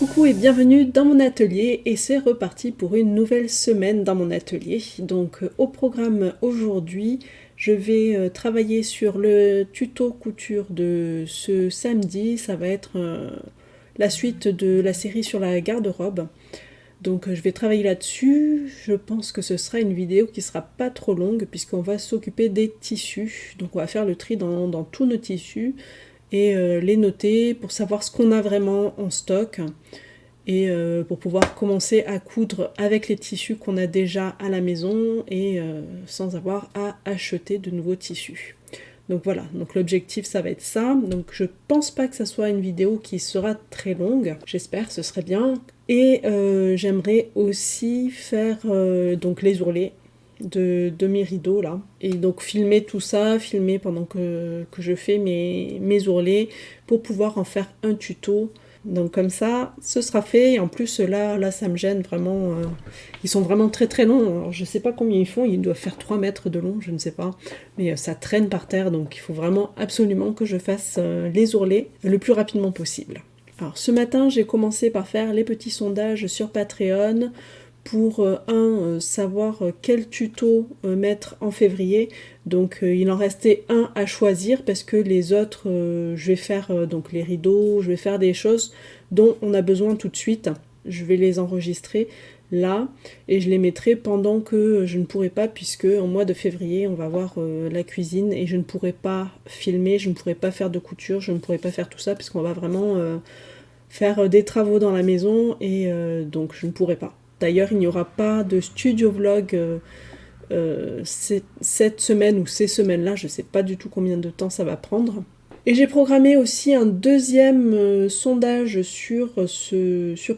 Coucou et bienvenue dans mon atelier et c'est reparti pour une nouvelle semaine dans mon atelier. Donc au programme aujourd'hui, je vais travailler sur le tuto couture de ce samedi. Ça va être la suite de la série sur la garde-robe. Donc je vais travailler là-dessus. Je pense que ce sera une vidéo qui sera pas trop longue puisqu'on va s'occuper des tissus. Donc on va faire le tri dans tous nos tissus et les noter pour savoir ce qu'on a vraiment en stock et pour pouvoir commencer à coudre avec les tissus qu'on a déjà à la maison et sans avoir à acheter de nouveaux tissus. Donc voilà, donc l'objectif ça va être ça. Donc je pense pas que ça soit une vidéo qui sera très longue, j'espère, ce serait bien. Et j'aimerais aussi faire donc les ourlets de mes rideaux là, et donc filmer tout ça, filmer pendant que je fais mes ourlets pour pouvoir en faire un tuto. Donc comme ça, ce sera fait. Et en plus là ça me gêne vraiment, ils sont vraiment très très longs. Alors, je sais pas combien ils font, ils doivent faire 3 mètres de long, je ne sais pas, mais ça traîne par terre, donc il faut vraiment absolument que je fasse les ourlets le plus rapidement possible. Alors ce matin j'ai commencé par faire les petits sondages sur Patreon pour savoir quel tuto mettre en février. Donc il en restait un à choisir parce que les autres, je vais faire donc les rideaux, je vais faire des choses dont on a besoin tout de suite. Je vais les enregistrer là et je les mettrai pendant que je ne pourrai pas, puisque en mois de février on va voir la cuisine et je ne pourrai pas filmer, je ne pourrai pas faire de couture, je ne pourrai pas faire tout ça parce qu'on va vraiment faire des travaux dans la maison et donc je ne pourrai pas. D'ailleurs, il n'y aura pas de studio vlog cette semaine ou ces semaines-là. Je ne sais pas du tout combien de temps ça va prendre. Et j'ai programmé aussi un deuxième sondage sur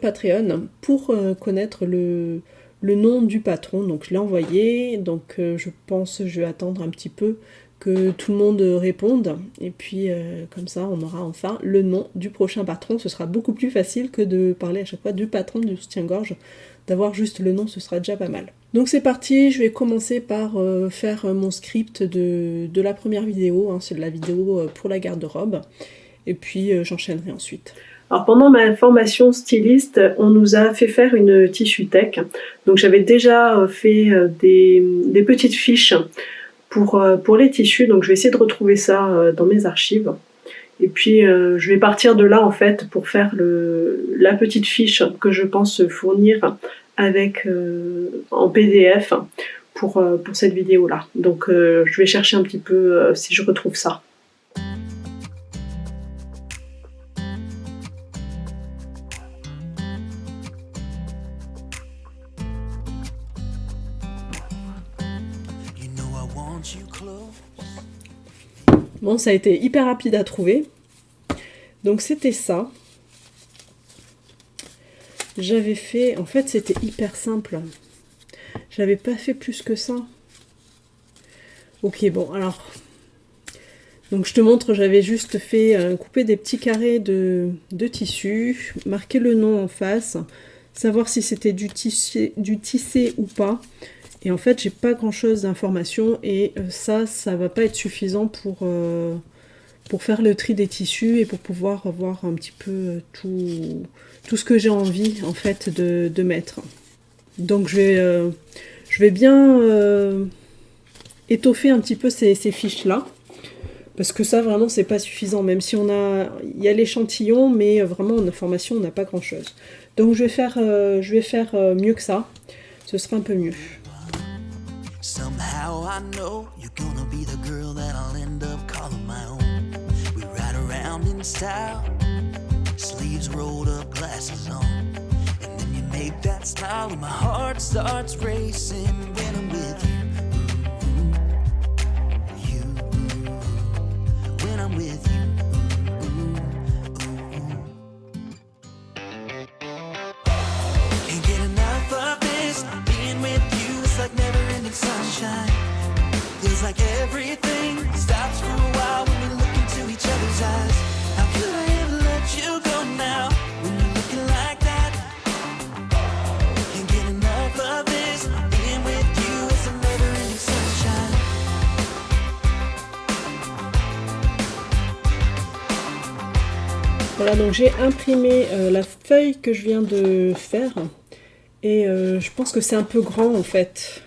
Patreon pour connaître le nom du patron. Donc je l'ai envoyé. Donc je pense que je vais attendre un petit peu que tout le monde réponde. Et puis comme ça, on aura enfin le nom du prochain patron. Ce sera beaucoup plus facile que de parler à chaque fois du patron du soutien-gorge. D'avoir juste le nom, ce sera déjà pas mal. Donc c'est parti, je vais commencer par faire mon script de la première vidéo, hein, c'est de la vidéo pour la garde-robe, et puis j'enchaînerai ensuite. Alors pendant ma formation styliste, on nous a fait faire une tissu tech, donc j'avais déjà fait des petites fiches pour les tissus, donc je vais essayer de retrouver ça dans mes archives. Et puis je vais partir de là en fait pour faire la petite fiche que je pense fournir avec en PDF pour cette vidéo là. Donc je vais chercher un petit peu si je retrouve ça. Bon, ça a été hyper rapide à trouver. Donc c'était ça. J'avais fait... En fait, c'était hyper simple. J'avais pas fait plus que ça. Ok, bon, alors... Donc je te montre, j'avais juste fait couper des petits carrés de tissu, marquer le nom en face, savoir si c'était du tissé ou pas. Et en fait, j'ai pas grand-chose d'informations et ça va pas être suffisant pour faire le tri des tissus et pour pouvoir voir un petit peu tout ce que j'ai envie en fait de mettre. Donc je vais bien étoffer un petit peu ces fiches là, parce que ça vraiment c'est pas suffisant, même si il y a l'échantillon, mais vraiment en information on n'a pas grand chose. Donc je vais faire mieux que ça, ce sera un peu mieux. Somehow I know you're gonna be the girl that I'll end up calling my own. We ride around in style, sleeves rolled up, glasses on. And then you make that smile and my heart starts racing when I'm with you. When I'm with you. Can't get enough of this, being with you is like never ending sunshine. Feels like everything stops for a while when we look into each other's eyes. How could I ever let you go now when you're looking like that? Can't get enough of this, being with you is a never ending sunshine. Voilà, donc j'ai imprimé la feuille que je viens de faire. Et je pense que c'est un peu grand en fait.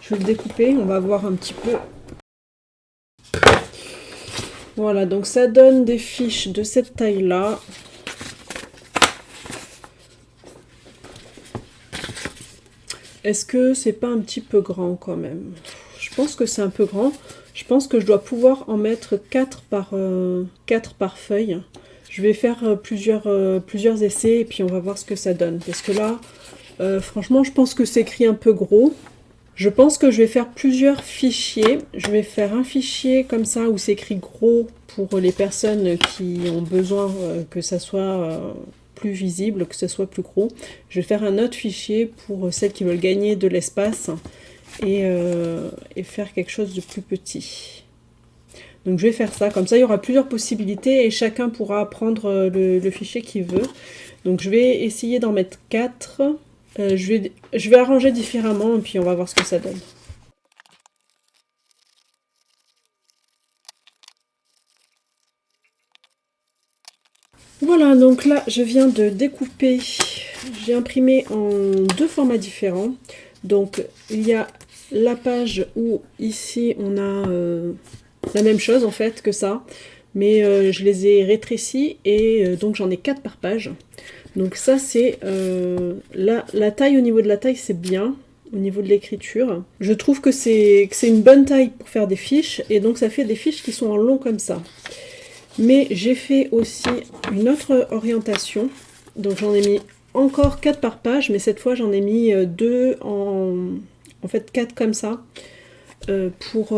Je vais le découper, on va voir un petit peu. Voilà, donc ça donne des fiches de cette taille-là. Est-ce que c'est pas un petit peu grand quand même? Je pense que c'est un peu grand. Je pense que je dois pouvoir en mettre 4 par feuille. Je vais faire plusieurs essais et puis on va voir ce que ça donne. Parce que là, franchement, je pense que c'est écrit un peu gros. Je pense que je vais faire plusieurs fichiers. Je vais faire un fichier comme ça où c'est écrit gros pour les personnes qui ont besoin que ça soit plus visible, que ça soit plus gros. Je vais faire un autre fichier pour celles qui veulent gagner de l'espace et faire quelque chose de plus petit. Donc je vais faire ça, comme ça il y aura plusieurs possibilités et chacun pourra prendre le fichier qu'il veut. Donc je vais essayer d'en mettre 4. Je vais arranger différemment et puis on va voir ce que ça donne. Voilà, donc là je viens de découper, j'ai imprimé en 2 formats différents. Donc il y a la page où ici on a la même chose en fait que ça, mais je les ai rétrécis et donc j'en ai 4 par page. Donc ça c'est la taille, au niveau de la taille c'est bien, au niveau de l'écriture. Je trouve que c'est une bonne taille pour faire des fiches et donc ça fait des fiches qui sont en long comme ça. Mais j'ai fait aussi une autre orientation, donc j'en ai mis encore 4 par page, mais cette fois j'en ai mis 2 en fait 4 comme ça, pour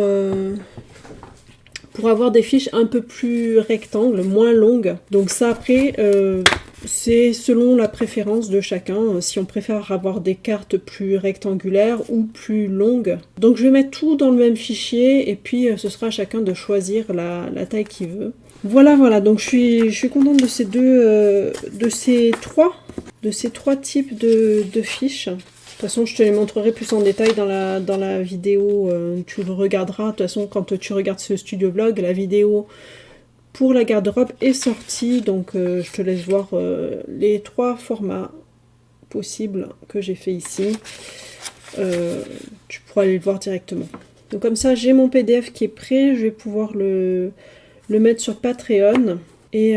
avoir des fiches un peu plus rectangles, moins longues. Donc ça après, c'est selon la préférence de chacun, si on préfère avoir des cartes plus rectangulaires ou plus longues. Donc je vais mettre tout dans le même fichier et puis ce sera à chacun de choisir la taille qu'il veut. Voilà, donc je suis contente de ces trois types de fiches. De toute façon, je te les montrerai plus en détail dans la vidéo. Tu le regarderas. De toute façon, quand tu regardes ce studio vlog, la vidéo pour la garde-robe est sortie. Donc, je te laisse voir les 3 formats possibles que j'ai fait ici. Tu pourras aller le voir directement. Donc, comme ça, j'ai mon PDF qui est prêt. Je vais pouvoir le mettre sur Patreon. Et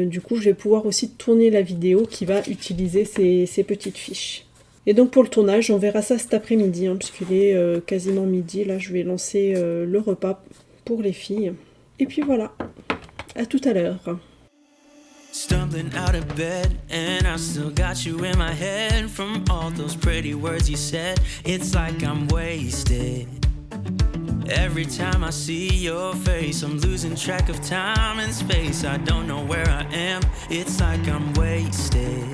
du coup, je vais pouvoir aussi tourner la vidéo qui va utiliser ces petites fiches. Et donc pour le tournage, on verra ça cet après-midi, hein, puisqu'il est quasiment midi. Là, je vais lancer le repas pour les filles. Et puis voilà, à tout à l'heure. Stumbling out of bed and I still got you in my head. From all those pretty words you said, it's like I'm wasted. Every time I see your face, I'm losing track of time and space. I don't know where I am, it's like I'm wasted.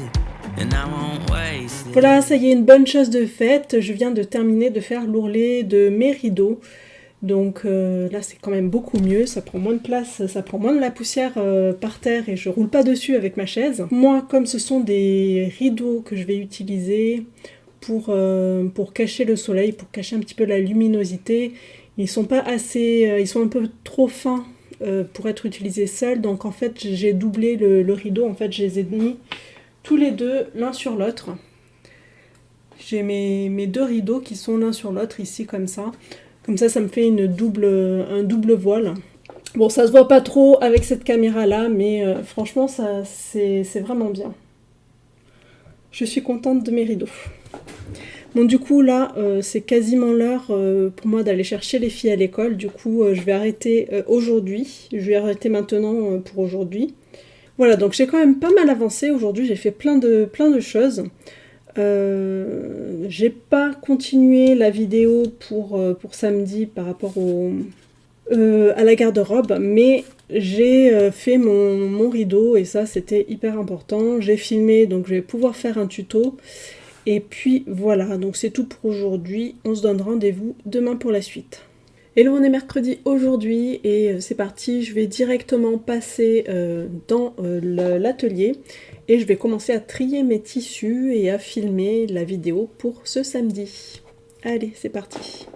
Voilà, ça y est, une bonne chose de faite. Je viens de terminer de faire l'ourlet de mes rideaux. Donc là, c'est quand même beaucoup mieux. Ça prend moins de place, ça prend moins de la poussière par terre et je roule pas dessus avec ma chaise. Moi, comme ce sont des rideaux que je vais utiliser pour cacher le soleil, pour cacher un petit peu la luminosité, ils sont pas assez, ils sont un peu trop fins pour être utilisés seuls. Donc en fait, j'ai doublé le rideau. En fait, je les ai mis tous les deux l'un sur l'autre. J'ai mes 2 rideaux qui sont l'un sur l'autre ici comme ça. Comme ça me fait un double voile. Bon, ça se voit pas trop avec cette caméra là, mais franchement c'est vraiment bien. Je suis contente de mes rideaux. Bon, du coup là c'est quasiment l'heure pour moi d'aller chercher les filles à l'école. Du coup je vais arrêter aujourd'hui. Je vais arrêter maintenant pour aujourd'hui. Voilà, donc j'ai quand même pas mal avancé aujourd'hui, j'ai fait plein de choses. J'ai pas continué la vidéo pour samedi par rapport à la garde-robe, mais j'ai fait mon rideau et ça c'était hyper important. J'ai filmé, donc je vais pouvoir faire un tuto. Et puis voilà, donc c'est tout pour aujourd'hui. On se donne rendez-vous demain pour la suite. Hello, on est mercredi aujourd'hui et c'est parti, je vais directement passer dans l'atelier et je vais commencer à trier mes tissus et à filmer la vidéo pour ce samedi. Allez, c'est parti.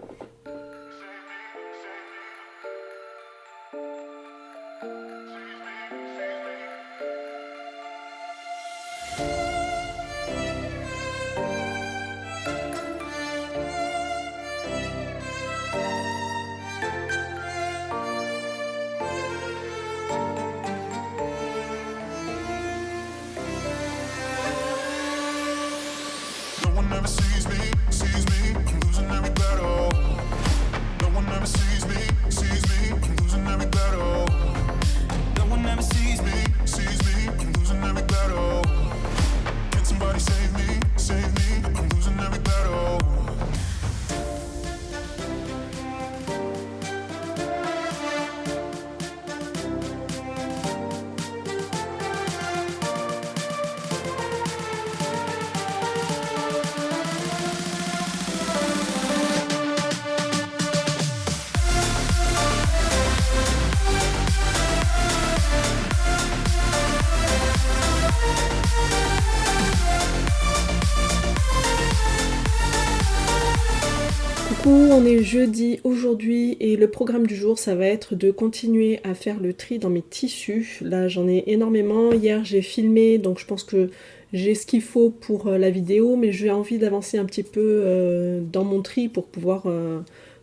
Coucou, on est jeudi aujourd'hui et le programme du jour ça va être de continuer à faire le tri dans mes tissus. Là j'en ai énormément, hier j'ai filmé donc je pense que j'ai ce qu'il faut pour la vidéo, mais j'ai envie d'avancer un petit peu dans mon tri pour pouvoir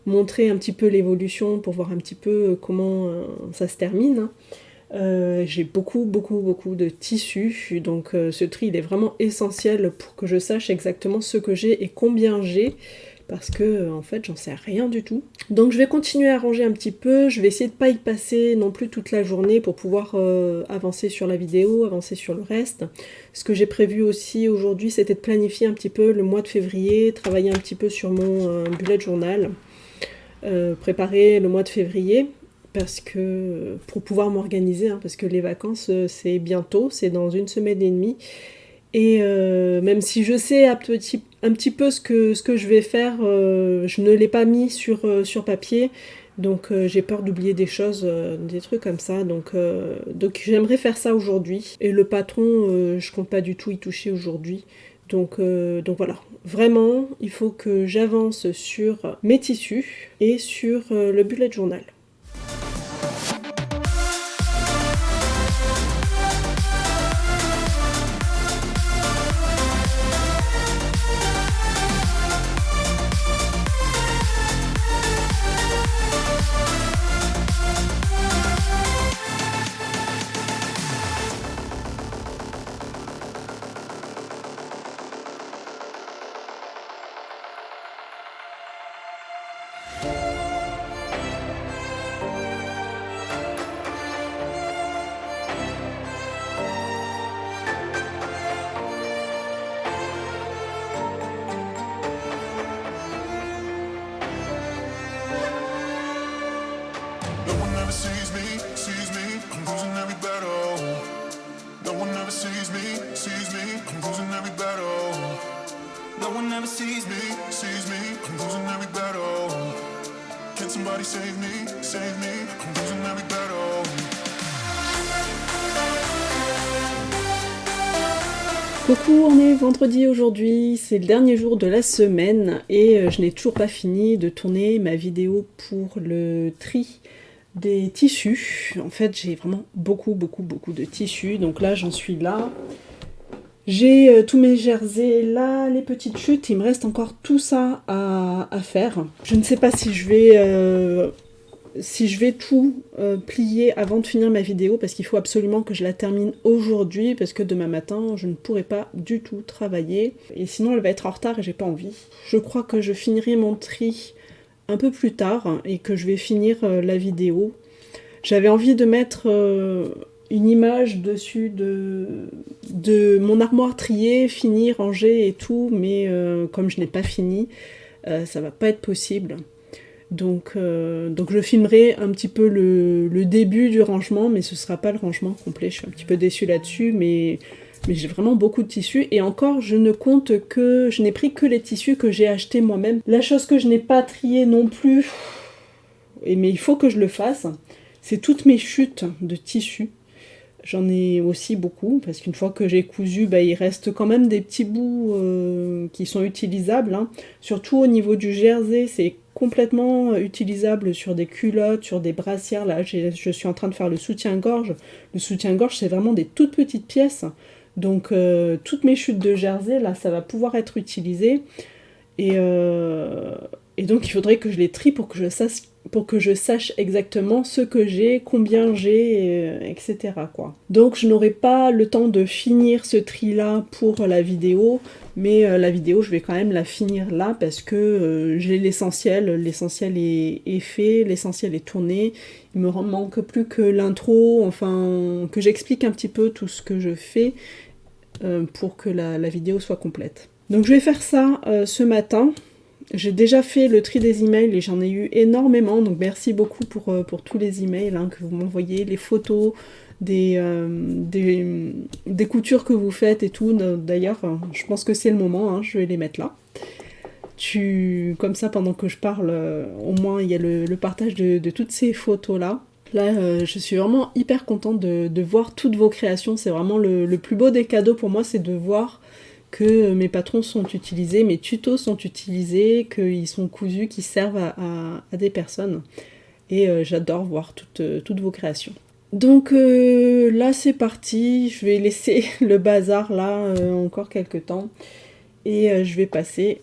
montrer un petit peu l'évolution, pour voir un petit peu comment ça se termine. J'ai beaucoup de tissus, donc ce tri il est vraiment essentiel pour que je sache exactement ce que j'ai et combien j'ai, parce que en fait j'en sais rien du tout. Donc je vais continuer à ranger un petit peu, je vais essayer de pas y passer non plus toute la journée pour pouvoir avancer sur la vidéo, avancer sur le reste. Ce que j'ai prévu aussi aujourd'hui c'était de planifier un petit peu le mois de février, travailler un petit peu sur mon bullet journal, préparer le mois de février. Parce que, pour pouvoir m'organiser, hein, parce que les vacances c'est bientôt, c'est dans 1 semaine et demie. Et même si je sais un petit peu ce que je vais faire, je ne l'ai pas mis sur papier. Donc j'ai peur d'oublier des choses, des trucs comme ça. Donc j'aimerais faire ça aujourd'hui. Et le patron, je compte pas du tout y toucher aujourd'hui. Donc voilà, vraiment, il faut que j'avance sur mes tissus et sur le bullet journal. Coucou, on est vendredi aujourd'hui, c'est le dernier jour de la semaine et je n'ai toujours pas fini de tourner ma vidéo pour le tri des tissus. En fait, j'ai vraiment beaucoup de tissus, donc là j'en suis là. J'ai tous mes jerseys là, les petites chutes, il me reste encore tout ça à faire. Je ne sais pas si je vais tout plier avant de finir ma vidéo, parce qu'il faut absolument que je la termine aujourd'hui, parce que demain matin je ne pourrai pas du tout travailler et sinon elle va être en retard et j'ai pas envie. Je crois que je finirai mon tri un peu plus tard et que je vais finir la vidéo. J'avais envie de mettre une image dessus de mon armoire triée, finie, rangée et tout, mais comme je n'ai pas fini, ça va pas être possible. Donc je filmerai un petit peu le début du rangement, mais ce sera pas le rangement complet. Je suis un petit peu déçue là-dessus, mais j'ai vraiment beaucoup de tissus. Et encore, je n'ai pris que les tissus que j'ai achetés moi-même. La chose que je n'ai pas triée non plus, mais il faut que je le fasse, c'est toutes mes chutes de tissus. J'en ai aussi beaucoup, parce qu'une fois que j'ai cousu, il reste quand même des petits bouts qui sont utilisables, hein. Surtout au niveau du jersey, c'est complètement utilisable sur des culottes, sur des brassières. Là, je suis en train de faire le soutien-gorge. Le soutien-gorge, c'est vraiment des toutes petites pièces. Donc, toutes mes chutes de jersey, là, ça va pouvoir être utilisé. Et donc, il faudrait que je les trie pour que je sache exactement ce que j'ai, combien j'ai, etc., quoi. Donc je n'aurai pas le temps de finir ce tri-là pour la vidéo, mais la vidéo, je vais quand même la finir là, parce que j'ai l'essentiel est fait, l'essentiel est tourné. Il me manque plus que l'intro, enfin, que j'explique un petit peu tout ce que je fais pour que la vidéo soit complète. Donc je vais faire ça ce matin. J'ai déjà fait le tri des emails et j'en ai eu énormément, donc merci beaucoup pour tous les emails que vous m'envoyez, les photos, des coutures que vous faites et tout. D'ailleurs, je pense que c'est le moment, je vais les mettre là. Comme ça, pendant que je parle, au moins il y a le partage de toutes ces photos-là. Là, je suis vraiment hyper contente de voir toutes vos créations. C'est vraiment le plus beau des cadeaux pour moi, c'est de voir que mes patrons sont utilisés, mes tutos sont utilisés, qu'ils sont cousus, qu'ils servent à des personnes. Et j'adore voir toutes vos créations. Donc là c'est parti, je vais laisser le bazar là encore quelques temps. Et je vais passer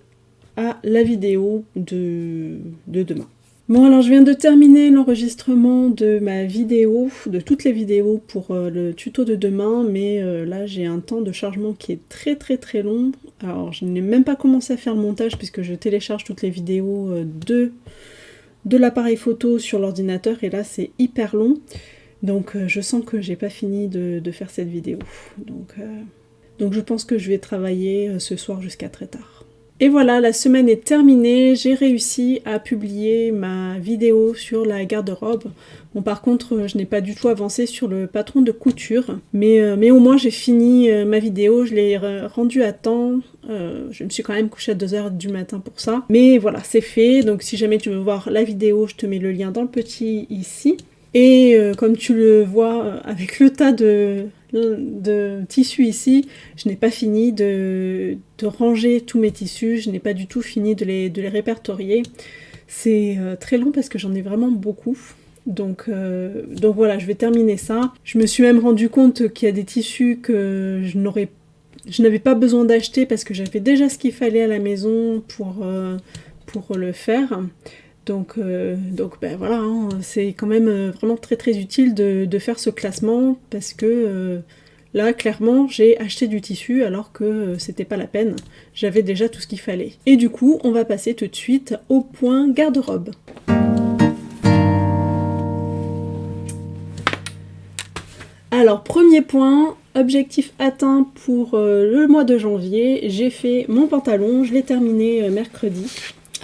à la vidéo de demain. Bon, alors je viens de terminer l'enregistrement de ma vidéo, de toutes les vidéos pour le tuto de demain, mais là j'ai un temps de chargement qui est très long. Alors je n'ai même pas commencé à faire le montage puisque je télécharge toutes les vidéos de l'appareil photo sur l'ordinateur et là c'est hyper long. Donc je sens que j'ai pas fini de faire cette vidéo. Donc je pense que je vais travailler ce soir jusqu'à très tard. Et voilà, la semaine est terminée, j'ai réussi à publier ma vidéo sur la garde-robe. Bon, par contre, je n'ai pas du tout avancé sur le patron de couture, mais au moins j'ai fini ma vidéo, je l'ai rendue à temps. Je me suis quand même couchée à 2h du matin pour ça. Mais voilà, c'est fait, donc si jamais tu veux voir la vidéo, je te mets le lien dans le petit ici. Et comme tu le vois, avec le tas de tissus ici, je n'ai pas fini de ranger tous mes tissus, je n'ai pas du tout fini de les répertorier. C'est très long parce que j'en ai vraiment beaucoup. Donc voilà, je vais terminer ça. Je me suis même rendu compte qu'il y a des tissus que je n'avais pas besoin d'acheter parce que j'avais déjà ce qu'il fallait à la maison pour le faire. Donc ben voilà, hein, c'est quand même vraiment très utile de faire ce classement parce que là clairement j'ai acheté du tissu alors que c'était pas la peine, j'avais déjà tout ce qu'il fallait. Et du coup on va passer tout de suite au point garde-robe. Alors premier point, objectif atteint pour le mois de janvier, j'ai fait mon pantalon, je l'ai terminé mercredi.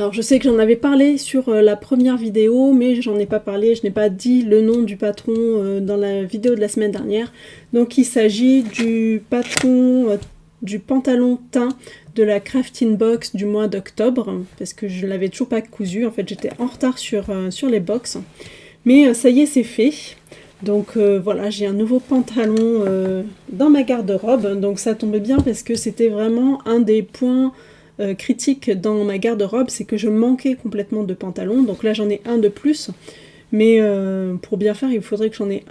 Alors je sais que j'en avais parlé sur la première vidéo, mais j'en ai pas parlé, je n'ai pas dit le nom du patron dans la vidéo de la semaine dernière. Donc il s'agit du patron du pantalon teint de la Crafting Box du mois d'octobre, parce que je ne l'avais toujours pas cousu, en fait j'étais en retard sur les box. Mais ça y est, c'est fait. Donc voilà, j'ai un nouveau pantalon dans ma garde-robe, donc ça tombait bien parce que c'était vraiment un des points critique dans ma garde-robe, c'est que je manquais complètement de pantalons, donc là j'en ai un de plus, mais pour bien faire il faudrait que j'en ai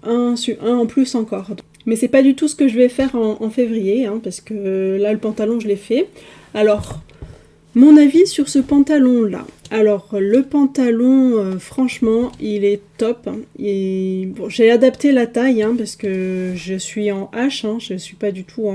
un en plus encore. Mais c'est pas du tout ce que je vais faire en février, hein, parce que là le pantalon je l'ai fait. Alors, mon avis sur ce pantalon là. Alors le pantalon, franchement, il est top. Bon, j'ai adapté la taille, hein, parce que je suis en H, hein, je suis pas du tout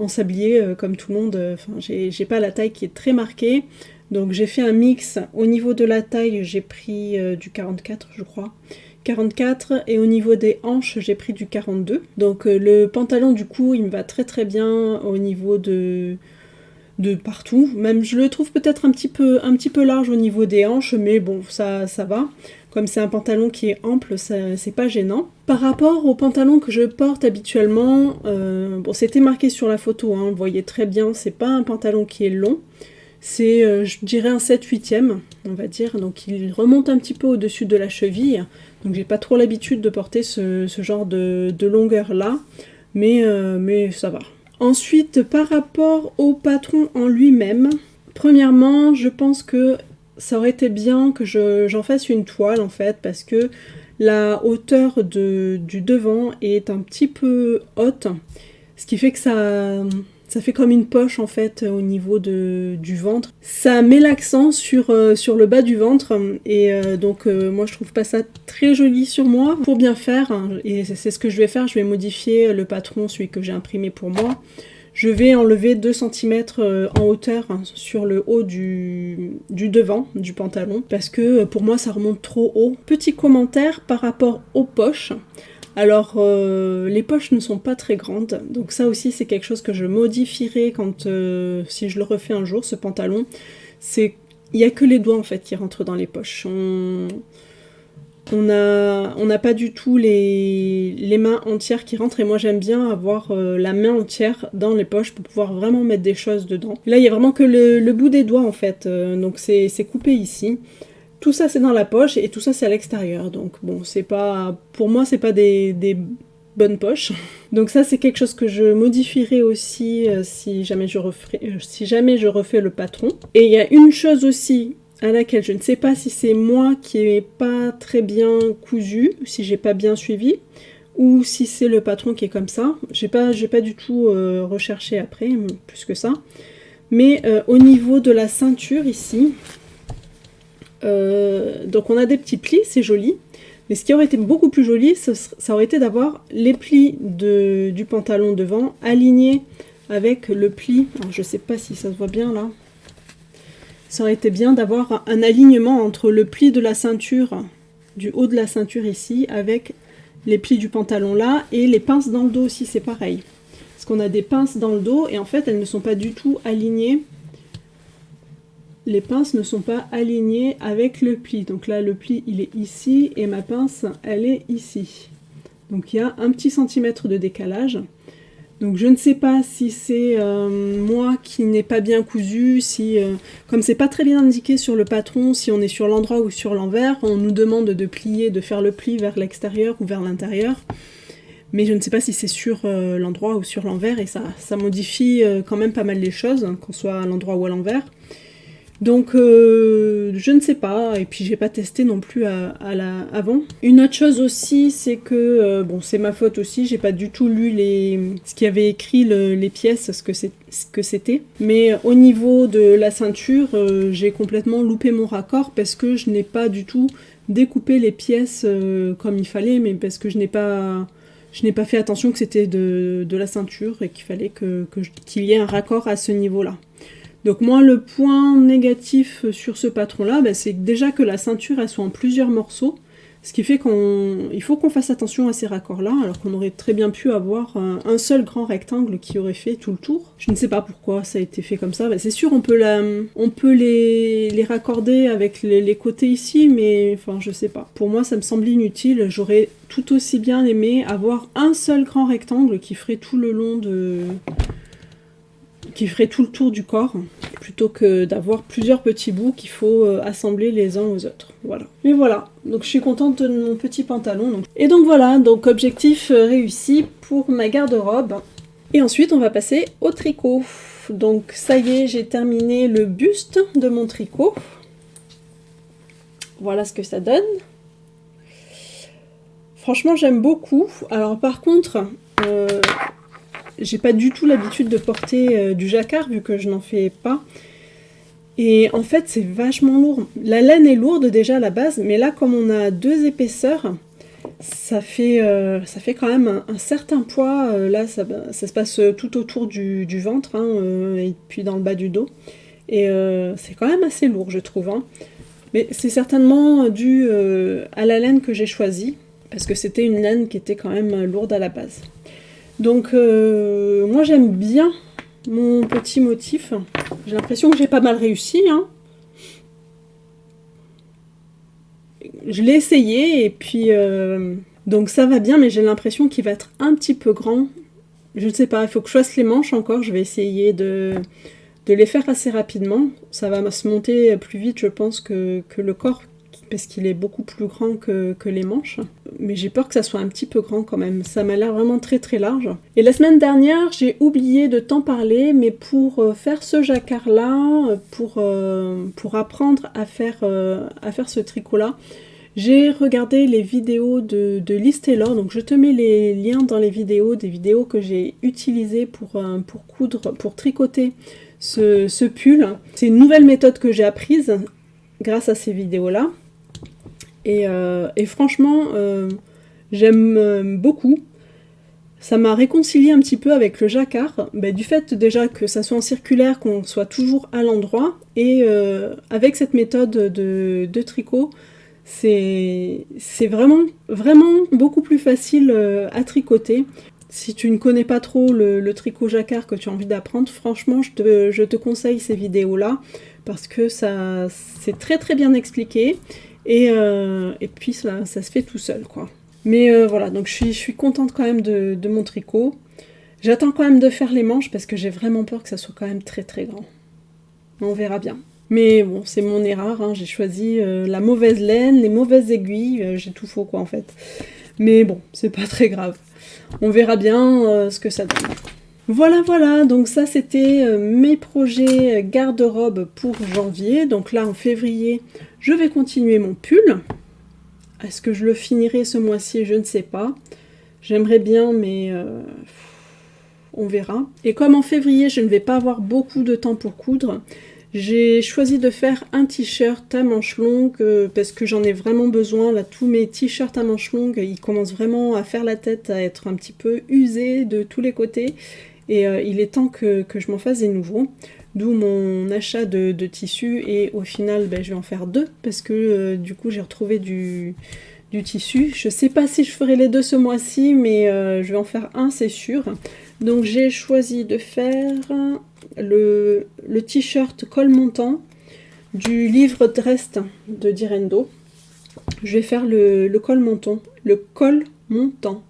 en sablier comme tout le monde, enfin j'ai pas la taille qui est très marquée, donc j'ai fait un mix. Au niveau de la taille j'ai pris du 44 je crois, 44, et au niveau des hanches j'ai pris du 42, donc le pantalon du coup il me va très bien au niveau de partout, même je le trouve peut-être un petit peu large au niveau des hanches, mais bon ça va. Comme c'est un pantalon qui est ample, c'est pas gênant. Par rapport au pantalon que je porte habituellement, bon c'était marqué sur la photo, hein, vous voyez très bien, c'est pas un pantalon qui est long, c'est je dirais un 7/8e, on va dire, donc il remonte un petit peu au-dessus de la cheville, donc j'ai pas trop l'habitude de porter ce genre de longueur là, mais ça va. Ensuite, par rapport au patron en lui-même, premièrement, je pense que ça aurait été bien que j'en fasse une toile en fait, parce que la hauteur du devant est un petit peu haute, ce qui fait que ça fait comme une poche en fait au niveau du ventre. Ça met l'accent sur le bas du ventre et donc moi je trouve pas ça très joli sur moi. Pour bien faire, hein, et c'est ce que je vais faire, je vais modifier le patron, celui que j'ai imprimé pour moi. Je vais enlever 2 cm en hauteur, hein, sur le haut du devant du pantalon, parce que pour moi ça remonte trop haut. Petit commentaire par rapport aux poches. Alors les poches ne sont pas très grandes, donc ça aussi c'est quelque chose que je modifierai quand si je le refais un jour, ce pantalon. Il n'y a que les doigts en fait qui rentrent dans les poches. On n'a pas du tout les mains entières qui rentrent, et moi j'aime bien avoir la main entière dans les poches pour pouvoir vraiment mettre des choses dedans. Là il n'y a vraiment que le bout des doigts en fait, donc c'est coupé ici. Tout ça c'est dans la poche et tout ça c'est à l'extérieur, donc bon c'est pas, pour moi c'est pas des bonne poche. Donc ça, c'est quelque chose que je modifierai aussi si jamais je refais le patron. Et il y a une chose aussi à laquelle je ne sais pas si c'est moi qui n'ai pas très bien cousu, si j'ai pas bien suivi, ou si c'est le patron qui est comme ça. J'ai pas du tout recherché après, plus que ça. Mais au niveau de la ceinture ici, donc on a des petits plis, c'est joli. Mais ce qui aurait été beaucoup plus joli, ça aurait été d'avoir les plis du pantalon devant alignés avec le pli. Alors je sais pas si ça se voit bien là. Ça aurait été bien d'avoir un alignement entre le pli de la ceinture, du haut de la ceinture ici, avec les plis du pantalon là, et les pinces dans le dos aussi, c'est pareil. Parce qu'on a des pinces dans le dos, et en fait, elles ne sont pas du tout alignées. Les pinces ne sont pas alignées avec le pli. Donc là, le pli, il est ici, et ma pince, elle est ici. Donc il y a un petit centimètre de décalage. Donc je ne sais pas si c'est moi qui n'ai pas bien cousu, si comme c'est pas très bien indiqué sur le patron, si on est sur l'endroit ou sur l'envers, on nous demande de plier, de faire le pli vers l'extérieur ou vers l'intérieur. Mais je ne sais pas si c'est sur l'endroit ou sur l'envers, et ça modifie quand même pas mal les choses, hein, qu'on soit à l'endroit ou à l'envers. Donc je ne sais pas, et puis j'ai pas testé non plus avant. Une autre chose aussi, c'est que, bon c'est ma faute aussi, j'ai pas du tout lu ce qui avait écrit les pièces, ce que c'était. Mais au niveau de la ceinture, j'ai complètement loupé mon raccord parce que je n'ai pas du tout découpé les pièces comme il fallait, mais parce que je n'ai pas fait attention que c'était de la ceinture et qu'il fallait qu'il y ait un raccord à ce niveau-là. Donc moi, le point négatif sur ce patron-là, c'est déjà que la ceinture, elle soit en plusieurs morceaux, ce qui fait qu'il faut qu'on fasse attention à ces raccords-là, alors qu'on aurait très bien pu avoir un seul grand rectangle qui aurait fait tout le tour. Je ne sais pas pourquoi ça a été fait comme ça. C'est sûr, on peut les raccorder avec les côtés ici, mais enfin, je sais pas. Pour moi, ça me semble inutile. J'aurais tout aussi bien aimé avoir un seul grand rectangle qui ferait tout le long qui ferait tout le tour du corps, plutôt que d'avoir plusieurs petits bouts qu'il faut assembler les uns aux autres. Voilà. Mais voilà, donc je suis contente de mon petit pantalon. Et donc voilà, donc objectif réussi pour ma garde-robe. Et ensuite, on va passer au tricot. Donc ça y est, j'ai terminé le buste de mon tricot. Voilà ce que ça donne. Franchement, j'aime beaucoup. Alors par contre... j'ai pas du tout l'habitude de porter du jacquard vu que je n'en fais pas. Et en fait, c'est vachement lourd. La laine est lourde déjà à la base, mais là, comme on a 2 épaisseurs, ça fait quand même un certain poids. Là, ça se passe tout autour du ventre, hein, et puis dans le bas du dos. Et c'est quand même assez lourd, je trouve. Hein. Mais c'est certainement dû à la laine que j'ai choisie, parce que c'était une laine qui était quand même lourde à la base. Donc moi j'aime bien mon petit motif. J'ai l'impression que j'ai pas mal réussi. Hein. Je l'ai essayé et puis donc ça va bien, mais j'ai l'impression qu'il va être un petit peu grand. Je ne sais pas, il faut que je fasse les manches encore. Je vais essayer de les faire assez rapidement. Ça va se monter plus vite, je pense, que le corps, parce qu'il est beaucoup plus grand que les manches. Mais j'ai peur que ça soit un petit peu grand quand même. Ça m'a l'air vraiment très très large. Et la semaine dernière, j'ai oublié de t'en parler, mais pour faire ce jacquard-là, pour apprendre à faire ce tricot-là, j'ai regardé les vidéos de Liz Taylor. Donc je te mets les liens dans les vidéos, des vidéos que j'ai utilisées pour coudre, pour tricoter ce pull. C'est une nouvelle méthode que j'ai apprise grâce à ces vidéos-là. Et franchement, j'aime beaucoup. Ça m'a réconcilié un petit peu avec le jacquard, du fait déjà que ça soit en circulaire, qu'on soit toujours à l'endroit, et avec cette méthode de tricot, c'est vraiment, vraiment beaucoup plus facile à tricoter. Si tu ne connais pas trop le tricot jacquard que tu as envie d'apprendre, franchement, je te conseille ces vidéos-là, parce que c'est très très bien expliqué. Et puis ça se fait tout seul, quoi. Mais voilà, donc je suis contente quand même de mon tricot. J'attends quand même de faire les manches parce que j'ai vraiment peur que ça soit quand même très très grand. On verra bien. Mais bon, c'est mon erreur, hein. J'ai choisi la mauvaise laine, les mauvaises aiguilles, j'ai tout faux quoi en fait. Mais bon, c'est pas très grave. On verra bien ce que ça donne. Voilà, voilà, donc ça c'était mes projets garde-robe pour janvier. Donc là, en février, je vais continuer mon pull. Est-ce que je le finirai ce mois-ci? Je ne sais pas. J'aimerais bien, mais on verra. Et comme en février, je ne vais pas avoir beaucoup de temps pour coudre, j'ai choisi de faire un t-shirt à manches longues parce que j'en ai vraiment besoin. Là, tous mes t-shirts à manches longues, ils commencent vraiment à faire la tête, à être un petit peu usés de tous les côtés. Et il est temps que je m'en fasse des nouveaux. D'où mon achat de tissu. Et au final, ben, je vais en faire 2 parce que du coup, j'ai retrouvé du tissu. Je sais pas si je ferai les 2 ce mois-ci, mais je vais en faire un, c'est sûr. Donc j'ai choisi de faire le t-shirt col montant du livre Drest de Direndo. Je vais faire le col montant. Le col montant.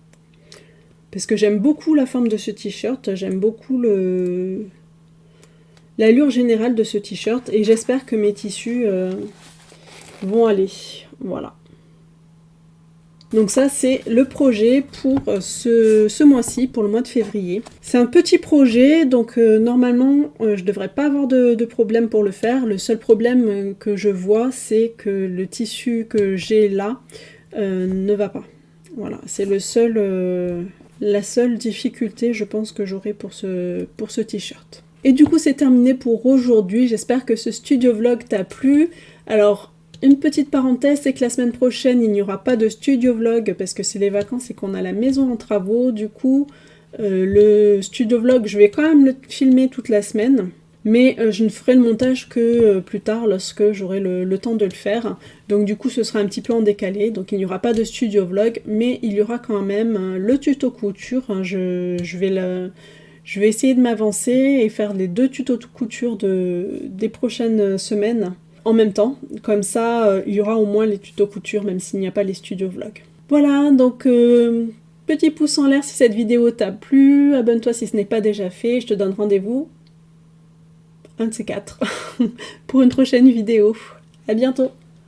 Parce que j'aime beaucoup la forme de ce t-shirt, j'aime beaucoup l'allure générale de ce t-shirt et j'espère que mes tissus vont aller. Voilà. Donc ça, c'est le projet pour ce mois-ci, pour le mois de février. C'est un petit projet, donc normalement, je ne devrais pas avoir de problème pour le faire. Le seul problème que je vois, c'est que le tissu que j'ai là ne va pas. Voilà, c'est la seule difficulté, je pense, que j'aurai pour ce t-shirt. Et du coup, c'est terminé pour aujourd'hui. J'espère que ce studio vlog t'a plu. Alors, une petite parenthèse, c'est que la semaine prochaine, il n'y aura pas de studio vlog parce que c'est les vacances et qu'on a la maison en travaux. Du coup, le studio vlog, je vais quand même le filmer toute la semaine. Mais je ne ferai le montage que plus tard lorsque j'aurai le temps de le faire. Donc du coup ce sera un petit peu en décalé, donc il n'y aura pas de studio vlog, mais il y aura quand même le tuto couture. Je vais essayer de m'avancer et faire les 2 tutos couture des prochaines semaines en même temps. Comme ça il y aura au moins les tutos couture même s'il n'y a pas les studio vlog. Voilà, donc petit pouce en l'air si cette vidéo t'a plu, abonne-toi si ce n'est pas déjà fait, je te donne rendez-vous un de ces 4 pour une prochaine vidéo. À bientôt!